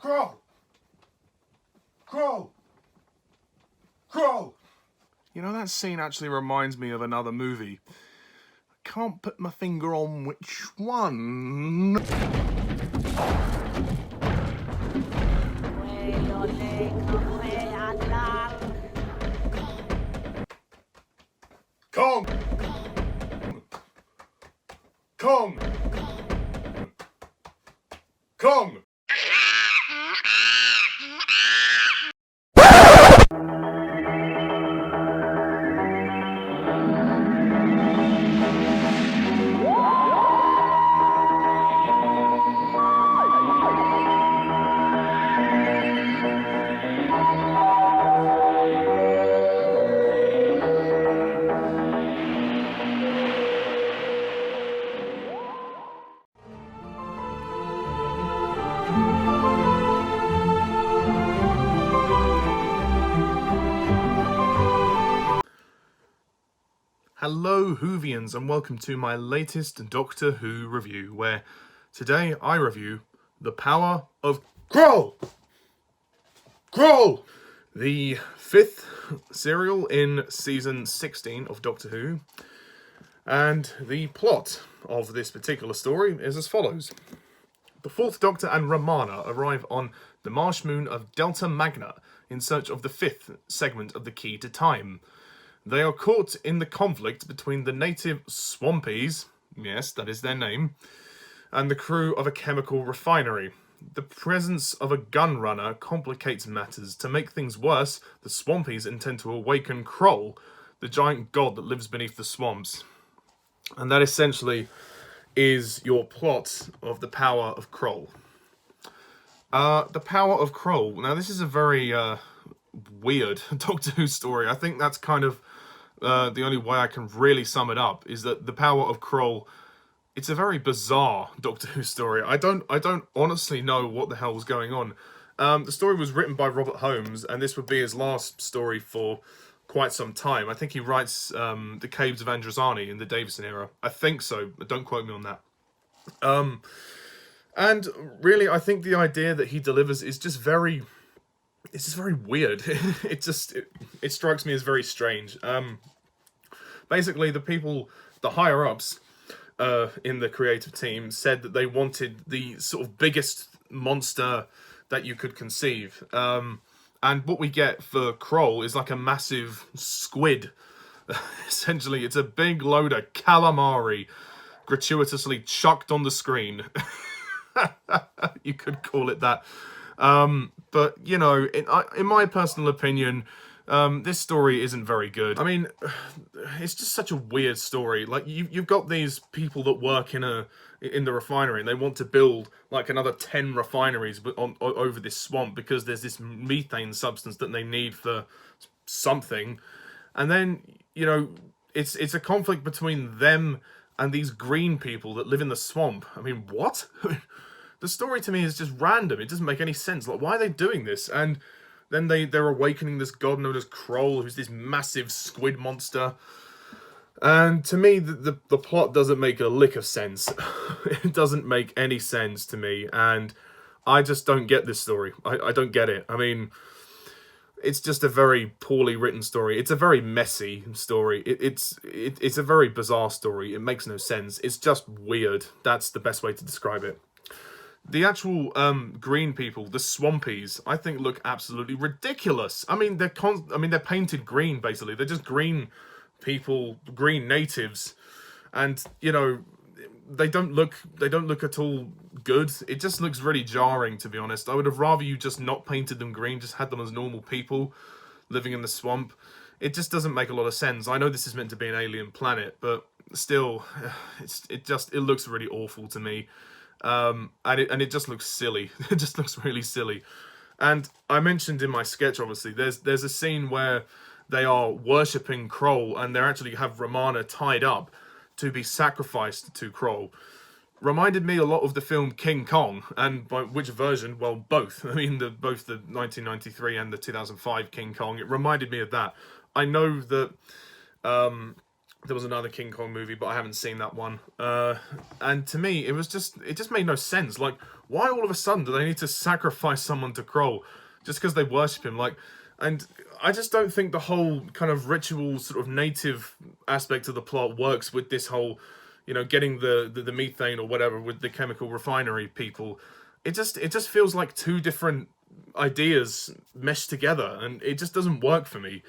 Kroll! Kroll! Kroll! You know, that scene actually reminds me of another movie. I can't put my finger on which one. Kong! Kong! Kong! Hello Whovians and welcome to my latest Doctor Who review, where today I review The Power of Kroll! Kroll! The fifth serial in season 16 of Doctor Who. And the plot of this particular story is as follows. The Fourth Doctor and Romana arrive on the marsh moon of Delta Magna in search of the fifth segment of the key to time. They are caught in the conflict between the native Swampies, yes, that is their name, and the crew of a chemical refinery. The presence of a gun runner complicates matters. To make things worse, the Swampies intend to awaken Kroll, the giant god that lives beneath the swamps. And that essentially is your plot of The Power of Kroll. The Power of Kroll. Now, this is a very weird Doctor Who story. I think that's kind of the only way I can really sum it up, is that The Power of Kroll, it's a very bizarre Doctor Who story. I don't honestly know what the hell was going on. The story was written by Robert Holmes, and this would be his last story for quite some time. I think he writes The Caves of Androzani in the Davison era. I think so, but don't quote me on that. And really, I think the idea that he delivers is just very... It's just very weird. It strikes me as very strange. Basically, the higher-ups in the creative team said that they wanted the sort of biggest monster that you could conceive. And what we get for Kroll is like a massive squid. Essentially, it's a big load of calamari gratuitously chucked on the screen. You could call it that. But, you know, in my personal opinion, this story isn't very good. I mean, it's just such a weird story. Like, you've got these people that work in the refinery, and they want to build, like, another 10 refineries over this swamp because there's this methane substance that they need for something. And then, you know, it's a conflict between them and these green people that live in the swamp. I mean, what? The story to me is just random. It doesn't make any sense. Like, why are they doing this? And then they're awakening this god known as Kroll, who's this massive squid monster. And to me, the plot doesn't make a lick of sense. It doesn't make any sense to me. And I just don't get this story. I don't get it. I mean, it's just a very poorly written story. It's a very messy story. It's a very bizarre story. It makes no sense. It's just weird. That's the best way to describe it. The actual green people, the Swampies, I think look absolutely ridiculous. I mean, they're painted green, basically. They're just green people, green natives, and you know, they don't look at all good. It just looks really jarring, to be honest. I would have rather you just not painted them green, just had them as normal people living in the swamp. It just doesn't make a lot of sense. I know this is meant to be an alien planet, but still, it looks really awful to me. And it just looks silly. It just looks really silly. And I mentioned in my sketch, obviously, there's a scene where they are worshipping Kroll, and they actually have Romana tied up to be sacrificed to Kroll. Reminded me a lot of the film King Kong, and by which version? Well, both. I mean, both the 1993 and the 2005 King Kong. It reminded me of that. I know that There was another King Kong movie, but I haven't seen that one. And to me, it just made no sense. Like, why all of a sudden do they need to sacrifice someone to Kroll just because they worship him? Like, and I just don't think the whole kind of ritual sort of native aspect of the plot works with this whole, getting the methane or whatever with the chemical refinery people. It just feels like two different ideas meshed together, and it just doesn't work for me.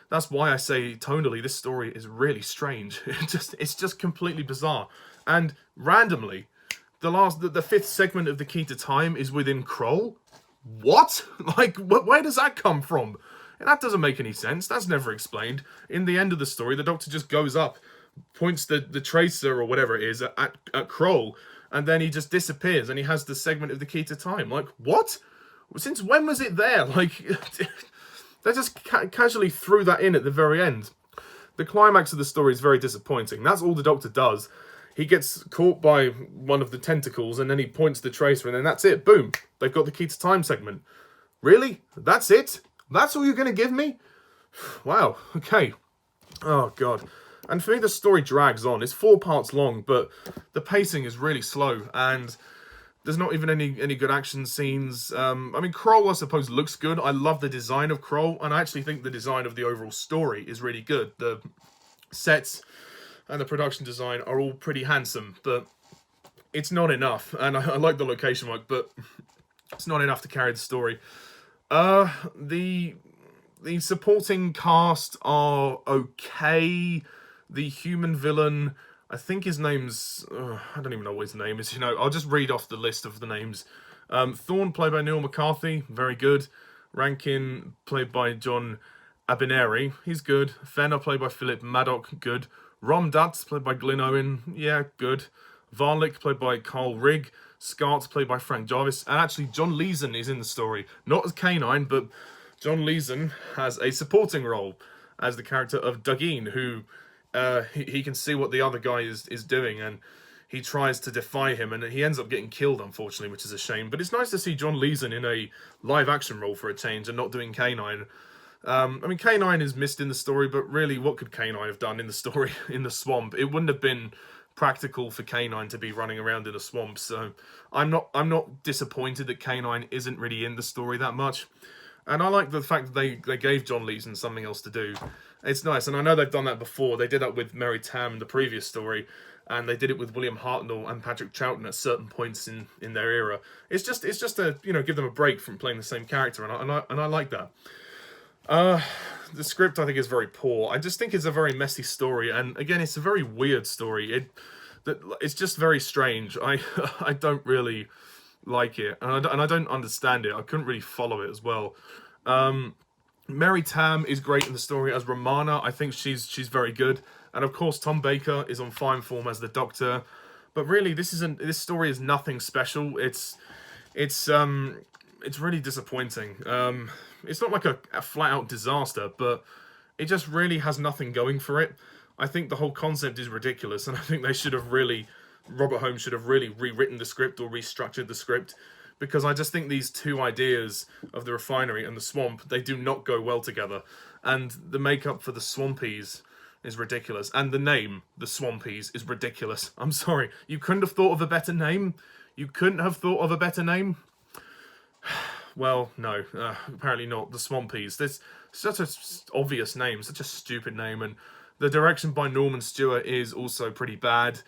That's why I say tonally this story is really strange. It's just completely bizarre. And randomly, the fifth segment of the Key to Time is within Kroll. What? Like, where does that come from? And that doesn't make any sense. That's never explained. In the end of the story, the Doctor just goes up, points the tracer or whatever it is at Kroll, and then he just disappears, and he has the segment of the Key to Time. Like, what? Since when was it there? Like, they just casually threw that in at the very end. The climax of the story is very disappointing. That's all the Doctor does. He gets caught by one of the tentacles, and then he points the tracer, and then that's it. Boom. They've got the Key to Time segment. Really? That's it? That's all you're going to give me? Wow. Okay. Oh, God. And for me, the story drags on. It's 4 parts long, but the pacing is really slow, and there's not even any good action scenes. I mean, Kroll, I suppose, looks good. I love the design of Kroll, and I actually think the design of the overall story is really good. The sets and the production design are all pretty handsome, but it's not enough. And I like the location work, but it's not enough to carry the story. The supporting cast are okay. The human villain, I think his name's... I don't even know what his name is. I'll just read off the list of the names. Thorne, played by Neil McCarthy, very good. Rankin, played by John Abineri, he's good. Fenner, played by Philip Maddock, good. Rom Dutz, played by Glyn Owen, yeah, good. Varlick, played by Carl Rigg. Scott, played by Frank Jarvis. And actually, John Leeson is in the story. Not as K9, but John Leeson has a supporting role as the character of Dugeen, who... he can see what the other guy is doing, and he tries to defy him, and he ends up getting killed, unfortunately, which is a shame. But it's nice to see John Leeson in a live-action role for a change, and not doing K9. I mean, K9 is missed in the story, but really, what could K9 have done in the story in the swamp? It wouldn't have been practical for K9 to be running around in a swamp, so I'm not disappointed that K9 isn't really in the story that much. And I like the fact that they gave John Leeson something else to do. It's nice, and I know they've done that before. They did that with Mary Tamm in the previous story, and they did it with William Hartnell and Patrick Troughton at certain points in their era. It's just to give them a break from playing the same character, and I like that. The script, I think, is very poor. I just think it's a very messy story, and again, it's a very weird story. It's just very strange. I don't really like it, and I don't understand it. I couldn't really follow it as well. Mary Tamm is great in the story as Romana. I think she's very good, and of course Tom Baker is on fine form as the Doctor. But really, this story is nothing special. It's really disappointing. It's not like a flat out disaster, but it just really has nothing going for it. I think the whole concept is ridiculous, and I think Robert Holmes should have really rewritten the script or restructured the script, because I just think these two ideas of the refinery and the swamp, they do not go well together. And the makeup for the Swampies is ridiculous. And the name, the Swampies, is ridiculous. I'm sorry. You couldn't have thought of a better name? You couldn't have thought of a better name? Well, no. Apparently not. The Swampies. There's such an obvious name, such a stupid name. And the direction by Norman Stewart is also pretty bad.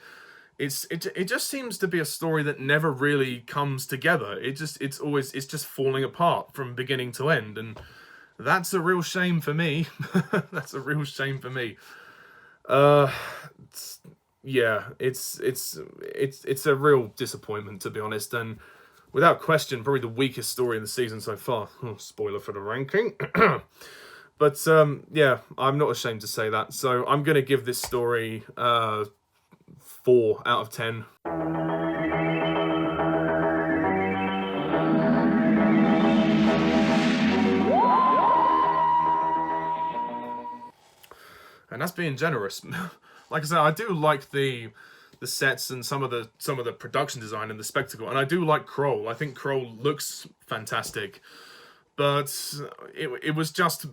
It just seems to be a story that never really comes together. It's just falling apart from beginning to end, and that's a real shame for me. That's a real shame for me. It's a real disappointment, to be honest, and without question, probably the weakest story in the season so far. Oh, spoiler for the ranking. But yeah, I'm not ashamed to say that. So I'm gonna give this story 4 out of 10. And that's being generous. Like I said, I do like the sets and some of the production design and the spectacle, and I do like Kroll. I think Kroll looks fantastic, but it was just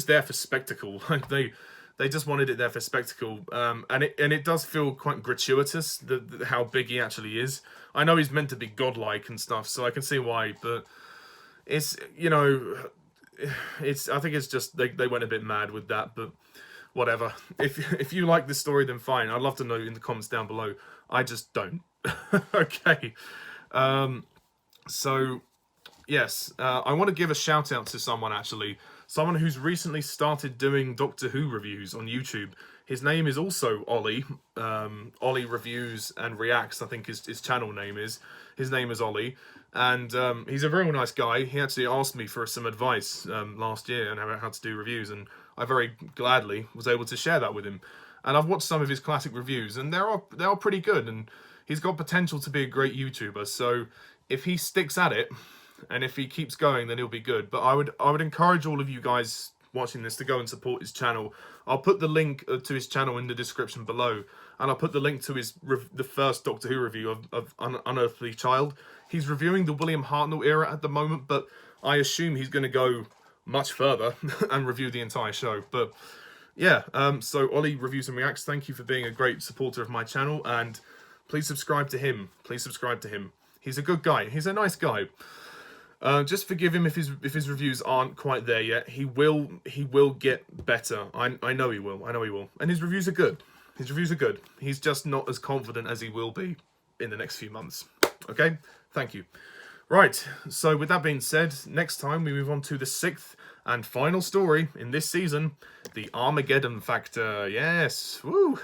there for spectacle. Like they They just wanted it there for spectacle, and it does feel quite gratuitous how big he actually is. I know he's meant to be godlike and stuff, so I can see why, but it's, you know, I think it's just they went a bit mad with that, but whatever. If you like this story, then fine. I'd love to know in the comments down below. I just don't. Okay. So yes, I want to give a shout out to someone actually. Someone who's recently started doing Doctor Who reviews on YouTube. His name is also Ollie. Ollie Reviews and Reacts, I think his channel name is. His name is Ollie. And he's a very nice guy. He actually asked me for some advice last year on how to do reviews. And I very gladly was able to share that with him. And I've watched some of his classic reviews. And they're pretty good. And he's got potential to be a great YouTuber. So if he sticks at it, and if he keeps going, then he'll be good. But I would encourage all of you guys watching this to go and support his channel. I'll put the link to his channel in the description below, and I'll put the link to the first Doctor Who review of Unearthly Child. He's reviewing the William Hartnell era at the moment, but I assume he's going to go much further and review the entire show. But yeah, so Ollie Reviews and Reacts, thank you for being a great supporter of my channel, and please subscribe to him. Please subscribe to him. He's a good guy. He's a nice guy. Just forgive him if his reviews aren't quite there yet. He will get better. I know he will. I know he will. And his reviews are good. His reviews are good. He's just not as confident as he will be in the next few months. Okay? Thank you. Right. So with that being said, next time we move on to the 6th and final story in this season, the Armageddon Factor. Yes. Woo.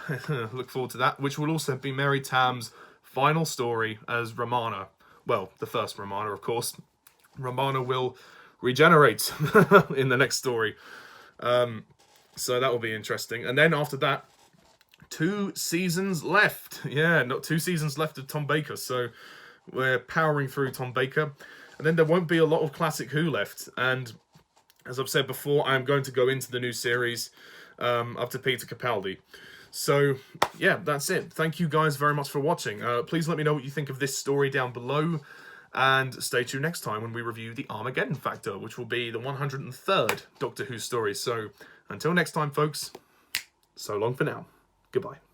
Look forward to that, which will also be Mary Tamm's final story as Romana. Well, the first Romana, of course. Romana will regenerate in the next story. So that will be interesting. And then after that, 2 seasons left. Yeah, not 2 seasons left of Tom Baker. So we're powering through Tom Baker. And then there won't be a lot of Classic Who left. And as I've said before, I'm going to go into the new series up to Peter Capaldi. So, yeah, that's it. Thank you guys very much for watching. Please let me know what you think of this story down below. And stay tuned next time when we review the Armageddon Factor, which will be the 103rd Doctor Who story. So, until next time, folks, so long for now. Goodbye.